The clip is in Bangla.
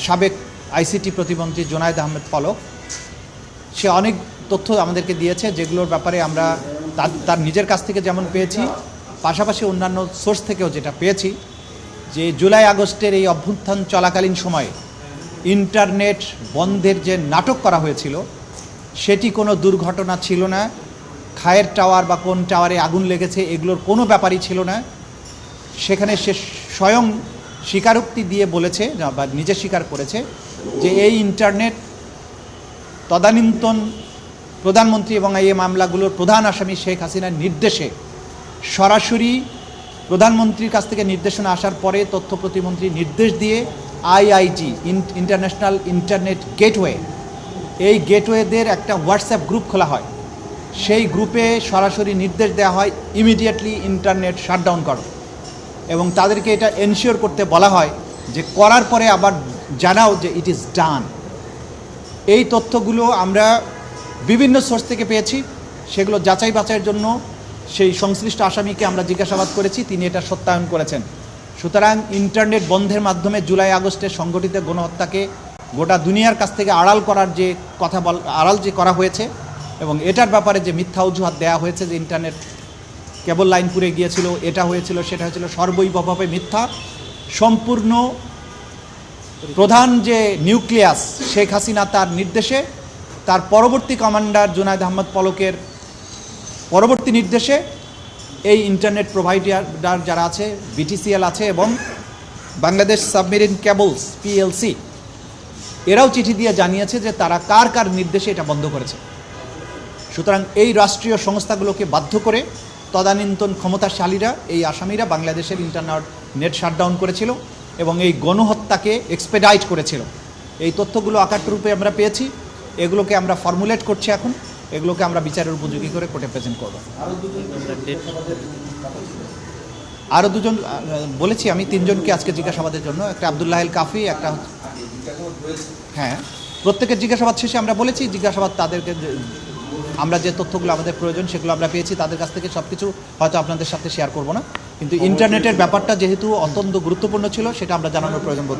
সাবেক আইসিটি প্রতিমন্ত্রী জুনায়েদ আহমেদ পলক, সে অনেক তথ্য আমাদেরকে দিয়েছে, যেগুলোর ব্যাপারে আমরা তার নিজের কাছ থেকে যেমন পেয়েছি, পাশাপাশি অন্যান্য সোর্স থেকেও যেটা পেয়েছি, যে জুলাই আগস্টের এই অভ্যুত্থান চলাকালীন সময়ে ইন্টারনেট বন্ধের যে নাটক করা হয়েছিল সেটি কোনো দুর্ঘটনা ছিল না। খায়ের টাওয়ার বা কোন টাওয়ারে আগুন লেগেছে এগুলোর কোনো ব্যাপারই ছিল না। সেখানে সে স্বয়ং স্বীকারোক্তি দিয়ে বলেছে বা নিজে স্বীকার করেছে যে এই ইন্টারনেট তদানীন্তন প্রধানমন্ত্রী এবং এই মামলাগুলোর প্রধান আসামি শেখ হাসিনার নির্দেশে সরাসরি প্রধানমন্ত্রীর কাছ থেকে নির্দেশনা আসার পরে তথ্য প্রতিমন্ত্রী নির্দেশ দিয়ে আইআইটি ইন্টারন্যাশনাল ইন্টারনেট গেটওয়ে, এই গেটওয়েদের একটা হোয়াটসঅ্যাপ গ্রুপ খোলা হয়। সেই গ্রুপে সরাসরি নির্দেশ দেওয়া হয় ইমিডিয়েটলি ইন্টারনেট শাটডাউন করো, এবং তাদেরকে এটা এনশিওর করতে বলা হয় যে করার পরে আবার জানাও যে ইট ইজ ডান। এই তথ্যগুলো আমরা বিভিন্ন সোর্স থেকে পেয়েছি, সেগুলো যাচাই বাছাইয়ের জন্য সেই সংশ্লিষ্ট আসামিকে আমরা জিজ্ঞাসাবাদ করেছি, তিনি এটা সত্যায়ন করেছেন। সুতরাং ইন্টারনেট বন্ধের মাধ্যমে জুলাই আগস্টের সংগঠিত গণহত্যাকে গোটা দুনিয়ার কাছ থেকে আড়াল করার যে আড়াল যে করা হয়েছে, এবং এটার ব্যাপারে যে মিথ্যা অজুহাত দেওয়া হয়েছে যে ইন্টারনেট কেবল লাইন পুড়ে গিয়েছিল, এটা হয়েছিল সেটা হয়েছিল, সর্বৈবভাবে মিথ্যা। সম্পূর্ণ প্রধান যে নিউক্লিয়াস শেখ হাসিনা তার নির্দেশে, তার পরবর্তী কমান্ডার জুনায়েদ আহমেদ পলকের পরবর্তী নির্দেশে এই ইন্টারনেট প্রোভাইডার যারা আছে, বিটিসিএল আছে এবং বাংলাদেশ সাবমেরিন কেবলস পিএলসি, এরাও চিঠি দিয়ে জানিয়েছে যে তারা কার কার নির্দেশে এটা বন্ধ করেছে। সুতরাং এই রাষ্ট্রীয় সংস্থাগুলোকে বাধ্য করে তদানীন্তন ক্ষমতাশালীরা, এই আসামিরা বাংলাদেশের ইন্টারনেট শাটডাউন করেছিল এবং এই গণহত্যাকে এক্সপেডাইট করেছিল। এই তথ্যগুলো আকার রূপে আমরা পেয়েছি, এগুলোকে আমরা ফর্মুলেট করছি এখন, এগুলোকে আমরা বিচারের উপযোগী করে কোর্টে প্রেজেন্ট করব। আরও দুজন বলেছি আমি, তিনজনকে আজকে জিজ্ঞাসাবাদের জন্য, একটা আব্দুল্লাহ আল কাফি, একটা হ্যাঁ, প্রত্যেকের জিজ্ঞাসাবাদ শেষে আমরা বলেছি জিজ্ঞাসাবাদ তাদেরকে আমরা যে তথ্যগুলো আমাদের প্রয়োজন সেগুলো আমরা পেয়েছি তাদের কাছ থেকে। সব কিছু হয়তো আপনাদের সাথে শেয়ার করব না, কিন্তু ইন্টারনেটের ব্যাপারটা যেহেতু অত্যন্ত গুরুত্বপূর্ণ ছিল সেটা আমরা জানানোর প্রয়োজন বোধ